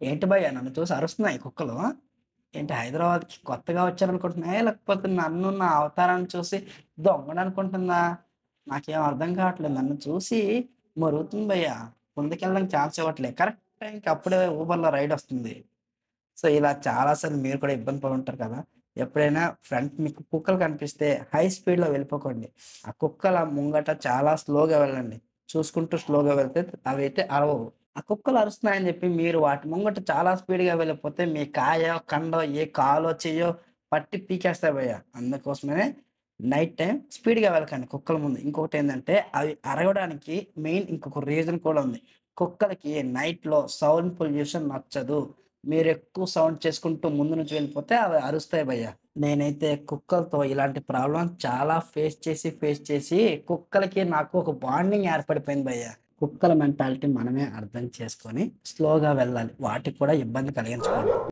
ఏంటి భయ్యా నన్ను చూసి అరుస్తున్నాయి కుక్కలు? ఏంటి హైదరాబాద్‌కి కొత్తగా వచ్చారనుకుంటున్నాయా? లేకపోతే నన్ను నా అవతారాన్ని చూసి దొంగననుకుంటుందా? నాకేం అర్థం కావట్లేదు. నన్ను చూసి మొరుగుతుంది భయ్యా. ముందుకెళ్ళడానికి ఛాన్స్ ఇవ్వట్లే. కరెక్ట్ టైంకి అప్పుడే ఊబర్‌లో రైడొస్తుంది. సో, ఇలా చాలా సార్లు మీరు కూడా ఇబ్బంది పడుంటారు కదా! ఎప్పుడైనా ఫ్రంట్ మీకు కుక్కలు కనిపిస్తే హై స్పీడ్‌లో వెళ్ళిపోకండి. ఆ కుక్కల ముంగట చాలా స్లోగా వెళ్ళండి. చూసుకుంటూ స్లోగా వెళ్తే అవైతే అరవవు. ఆ కుక్కలు అరుస్తున్నాయని జెప్పి మీరు వాటి ముంగట చాలా స్పీడ్‌గా వెళ్ళిపోతే మీ కాయో, కండో, ఏ కాలో, చెయ్యో పట్టి పీకేస్తాయి భయ్యా. అందుకోసమనే నైట్ టైమ్ స్పీడ్‌గా వెళ్ళకండి కుక్కల ముందు. ఇంకొకటేందంటే అవి అరవడానికి మెయిన్ ఇంకొక రీజన్ కూడా ఉంది. కుక్కలకి నైట్‌లో సౌండ్ పొల్యూషన్ నచ్చదు. మీరెక్కువ సౌండ్ చేసుకుంటూ ముందు నుంచి వెళ్ళిపోతే అవి అరుస్తాయి భయ్యా. నేనైతే కుక్కలతో ఇలాంటి ప్రాబ్లమ్ చాలా ఫేస్ చేసి కుక్కలకి నాకు ఒక బాండింగ్ ఏర్పడిపోయింది భయ్యా. కుక్కల మెంటాలిటీ మనమే అర్థం చేసుకొని స్లోగా వెళ్ళాలి. వాటికి కూడా ఇబ్బంది కలిగించకూడదు.